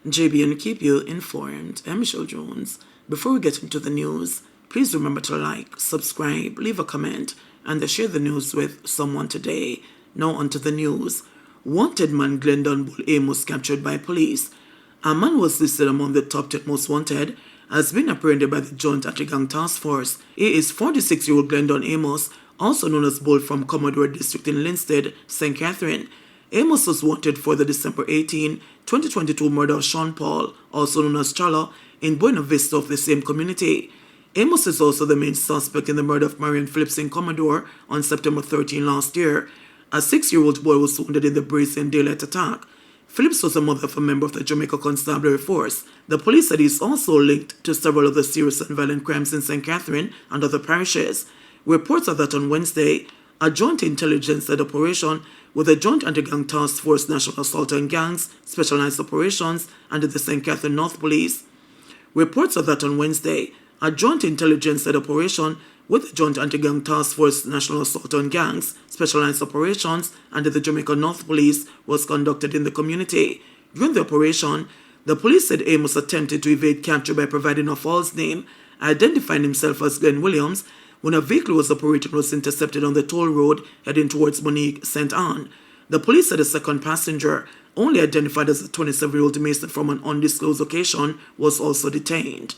JBNN keep you informed. I'm Michelle Jones. Before we get into the news, please remember to like, subscribe, leave a comment, and share the news with someone today. Now onto the news. Wanted man Glendon Bull Amos captured by police. A man was listed among the top 10 most wanted, has been apprehended by the Joint Anti-Gang Task Force. He is 46-year-old Glendon Amos, also known as Bull, from Commodore District in Linstead, St. Catherine. Amos was wanted for the December 18, 2022 murder of Sean Paul, also known as Chala, in Buena Vista of the same community. Amos is also the main suspect in the murder of Marion Phillips in Commodore on September 13 last year. A 6-year-old boy was wounded in the brazen daylight attack. Phillips was a mother of a member of the Jamaica Constabulary Force. The police said he is also linked to several other serious and violent crimes in St. Catherine and other parishes. Reports are that on Wednesday, a joint intelligence-led operation with the Joint Anti-Gang Task Force, National Assault on Gangs, Specialized Operations, and the St. Catherine North Police. Reports are that on Wednesday, a joint intelligence-led operation with the Joint Anti-Gang Task Force, National Assault on Gangs, Specialized Operations, and the Jamaica North Police was conducted in the community. During the operation, the police said Amos attempted to evade capture by providing a false name, identifying himself as Glenn Williams, when a vehicle was operated was intercepted on the toll road heading towards Monique, St. Anne. The police said a second passenger, only identified as a 27-year-old Mason from an undisclosed location, was also detained.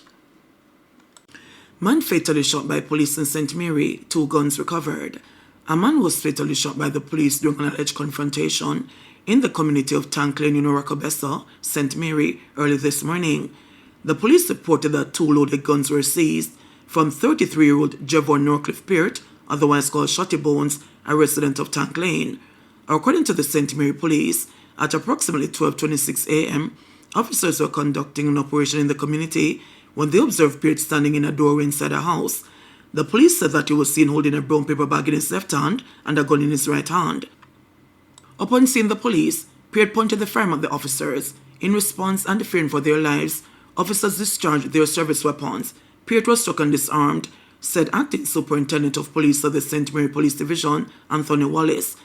Man fatally shot by police in St. Mary, 2 guns recovered. A man was fatally shot by the police during an alleged confrontation in the community of Tank Lane, Rakabessa, St. Mary, early this morning. The police reported that 2 loaded guns were seized from 33-year-old Jevon Norcliffe Peart, otherwise called Shotty Bones, a resident of Tank Lane. According to the St. Mary Police, at approximately 12:26 a.m., officers were conducting an operation in the community when they observed Peart standing in a doorway inside a house. The police said that he was seen holding a brown paper bag in his left hand and a gun in his right hand. Upon seeing the police, Peart pointed the firearm at the officers. In response and fearing for their lives, officers discharged their service weapons. Peart was struck and disarmed, said Acting Superintendent of Police of the St. Mary Police Division, Anthony Wallace.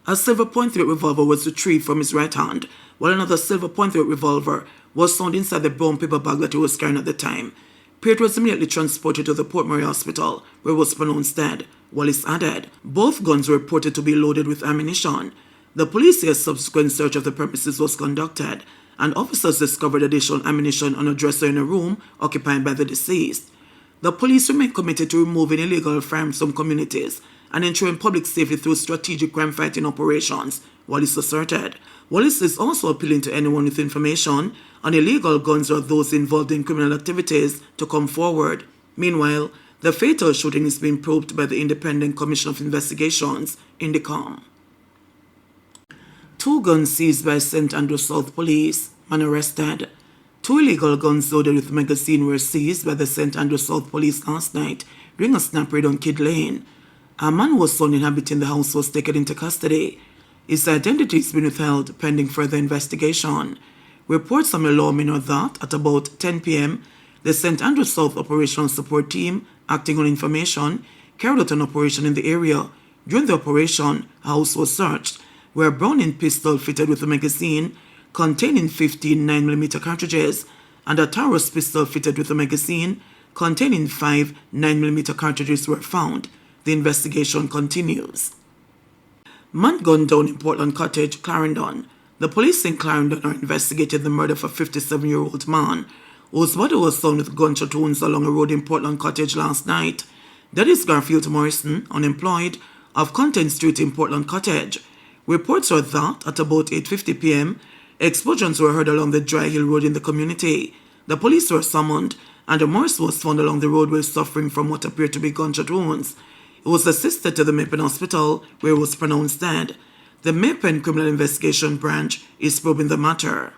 A silver .38 revolver was retrieved from his right hand, while another silver .38 revolver was found inside the brown paper bag that he was carrying at the time. Peart was immediately transported to the Port Murray Hospital, where he was pronounced dead. Wallace added, both guns were reported to be loaded with ammunition. The police say a subsequent search of the premises was conducted, and officers discovered additional ammunition on a dresser in a room occupied by the deceased. The police remain committed to removing illegal firearms from communities and ensuring public safety through strategic crime-fighting operations, Wallace asserted. Wallace is also appealing to anyone with information on illegal guns or those involved in criminal activities to come forward. Meanwhile, the fatal shooting is being probed by the Independent Commission of Investigations, INDECOM. 2 guns seized by St. Andrew South Police, man arrested. 2 illegal guns loaded with magazine were seized by the St. Andrew South Police last night during a snap raid on Kid Lane. A man who was found inhabiting the house was taken into custody. His identity has been withheld pending further investigation. Reports from a lawman are that at about 10 p.m., the St. Andrew South Operational Support Team, acting on information, carried out an operation in the area. During the operation, a house was searched, where a Browning pistol fitted with a magazine containing 15 9mm cartridges and a Taurus pistol fitted with a magazine containing 5 9mm cartridges were found. The investigation continues. Man gunned down in Portland Cottage, Clarendon. The police in Clarendon are investigating the murder of a 57-year-old man whose body was found with gunshot wounds along a road in Portland Cottage last night. Dennis Garfield Morrison, unemployed, of Content Street in Portland Cottage. Reports are that at about 8:50 p.m., explosions were heard along the Dry Hill Road in the community. The police were summoned, and Morrison was found along the roadway suffering from what appeared to be gunshot wounds. He was assisted to the Mapen Hospital, where he was pronounced dead. The Mapen Criminal Investigation Branch is probing the matter.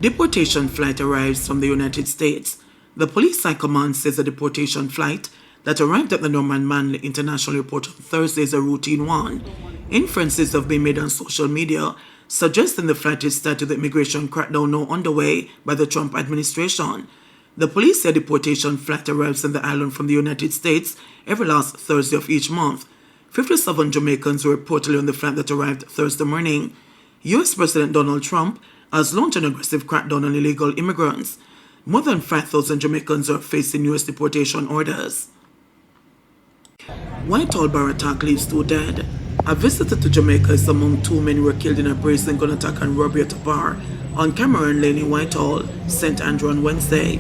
Deportation flight arrives from the United States. The police high command says the deportation flight that arrived at the Norman Manley International Airport on Thursday is a routine one. Inferences have been made on social media suggesting the flight is tied to the immigration crackdown now underway by the Trump administration. The police say deportation flight arrives in the island from the United States every last Thursday of each month. 57 Jamaicans were reportedly on the flight that arrived Thursday morning. U.S. President Donald Trump has launched an aggressive crackdown on illegal immigrants. More than 5,000 Jamaicans are facing U.S. deportation orders. Whitehall bar attack leaves 2 dead. A visitor to Jamaica is among 2 men who were killed in a brazen gun attack and robbery at a bar on Cameron Lane in Whitehall, St. Andrew on Wednesday.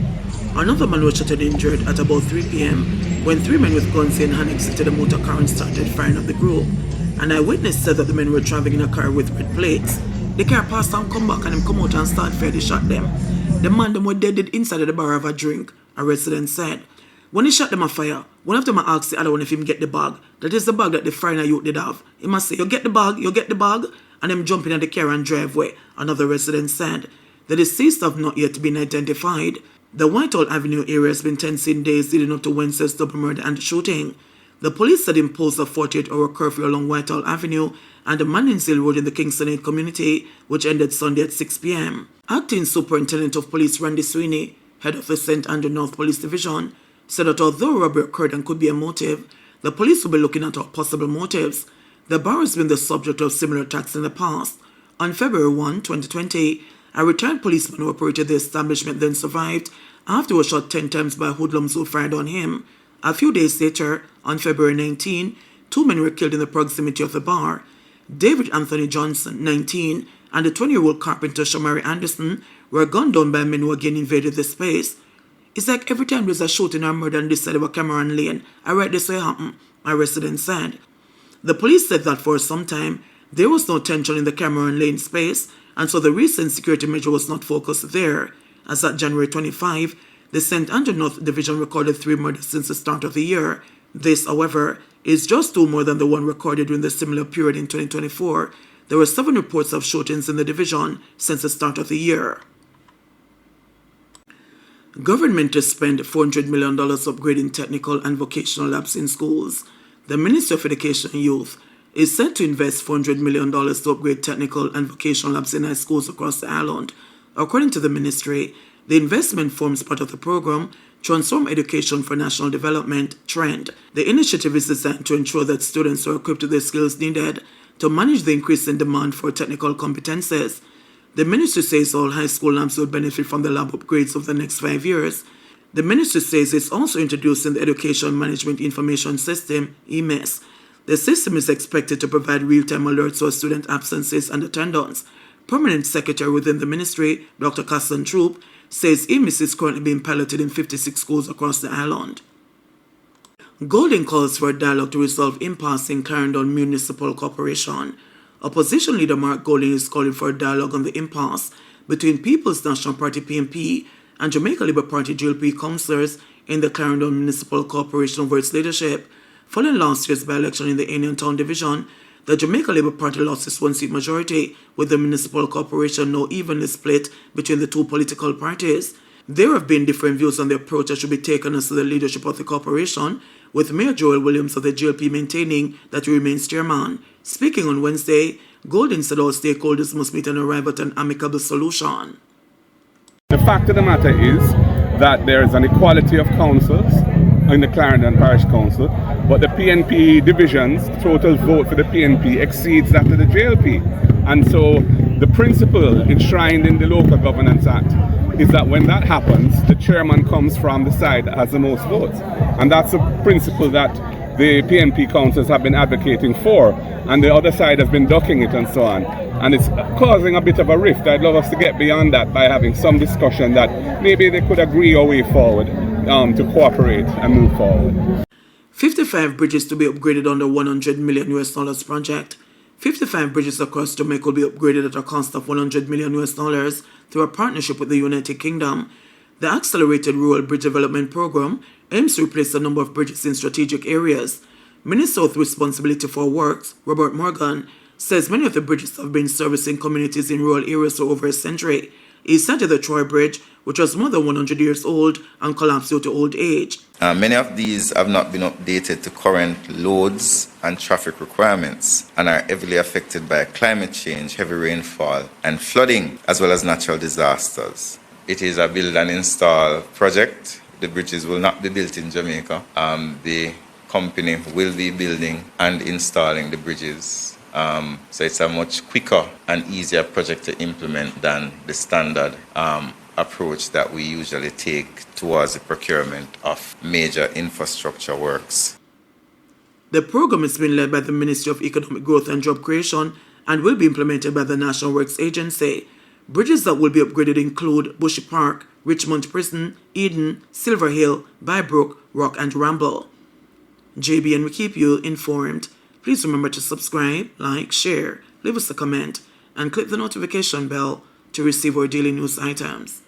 Another man was shot and injured at about 3 p.m. when 3 men with guns in hand exited a motor car and started firing at the group. An eyewitness said that the men were traveling in a car with red plates. The car passed and come back and him come out and start fire. They shot them. The man them were dead inside of the bar of a drink, a resident said. When he shot them a fire, one of them asked the other one if him get the bag. That is the bag that the foreigner youth did have. He must say, you get the bag, and them jump in at the car and drive away, another resident said. The deceased have not yet been identified. The Whitehall Avenue area has been tense in days leading up to Wednesday's double murder and shooting. The police had imposed a 48-hour curfew along Whitehall Avenue and the Manningsville Road in the Kingston 8 community, which ended Sunday at 6 p.m. Acting Superintendent of Police Randy Sweeney, head of the St. Andrew North Police Division, said that although robbery occurred and could be a motive, the police will be looking at all possible motives. The bar has been the subject of similar attacks in the past. On February 1, 2020, a retired policeman who operated the establishment then survived after he was shot 10 times by hoodlums who fired on him. A few days later, on February 19, 2 men were killed in the proximity of the bar. David Anthony Johnson, 19, and the 20-year-old carpenter Shamari Anderson were gunned down by men who again invaded the space. It's like every time there's a shooting or murder on this side of a Cameron Lane, I read this way happen, a resident said. The police said that for some time, there was no tension in the Cameron Lane space, and so the recent security measure was not focused there. As at January 25, the St. Andrew North Division recorded 3 murders since the start of the year. This, however, is just 2 more than the one recorded during the similar period in 2024. There were 7 reports of shootings in the division since the start of the year. Government to spend $400 million upgrading technical and vocational labs in schools. The Ministry of Education and Youth is set to invest $400 million to upgrade technical and vocational labs in high schools across the island. According to the ministry, the investment forms part of the program Transform Education for National Development Trend. The initiative is designed to ensure that students are equipped with the skills needed to manage the increase in demand for technical competences. The ministry says all high school labs will benefit from the lab upgrades over the next 5 years. The ministry says it's also introducing the Education Management Information System, EMIS. The system is expected to provide real-time alerts for student absences and attendance. Permanent Secretary within the ministry, Dr. Casson Troop, says EMIS is currently being piloted in 56 schools across the island. Golding calls for a dialogue to resolve impasse in Clarendon Municipal Corporation. Opposition leader Mark Golding is calling for a dialogue on the impasse between People's National Party PNP and Jamaica Labour Party GLP councillors in the Clarendon Municipal Corporation over its leadership. Following last year's by-election in the Indian Town Division, the Jamaica Labour Party lost its 1-seat majority, with the municipal corporation now evenly split between the 2 political parties. There have been different views on the approach that should be taken as to the leadership of the corporation, with Mayor Joel Williams of the GLP maintaining that he remains chairman. Speaking on Wednesday, Golding said all stakeholders must meet and arrive at an amicable solution. The fact of the matter is that there is an equality of councils in the Clarendon Parish Council, but the PNP division's total vote for the PNP exceeds that of the JLP. And so the principle enshrined in the Local Governance Act is that when that happens, the chairman comes from the side that has the most votes. And that's a principle that the PNP councils have been advocating for, and the other side has been ducking it and so on. And it's causing a bit of a rift. I'd love us to get beyond that by having some discussion that maybe they could agree a way forward to cooperate and move forward. 55 bridges to be upgraded under $100 million project. 55 bridges across Jamaica will be upgraded at a cost of $100 million through a partnership with the United Kingdom. The Accelerated Rural Bridge Development Program aims to replace a number of bridges in strategic areas. Minister with Responsibility for Works, Robert Morgan, says many of the bridges have been servicing communities in rural areas for over a century. He cited the Troy Bridge, which was more than 100 years old and collapsed due to old age. Many of these have not been updated to current loads and traffic requirements and are heavily affected by climate change, heavy rainfall, and flooding, as well as natural disasters. It is a build and install project. The bridges will not be built in Jamaica. The company will be building and installing the bridges So it's a much quicker and easier project to implement than the standard approach that we usually take towards the procurement of major infrastructure works. The program is being led by the Ministry of Economic Growth and Job Creation and will be implemented by the National Works Agency. Bridges that will be upgraded include Bushy Park, Richmond Prison, Eden, Silver Hill, Bybrook, Rock and Ramble. JBN will keep you informed. Please remember to subscribe, like, share, leave us a comment, and click the notification bell to receive our daily news items.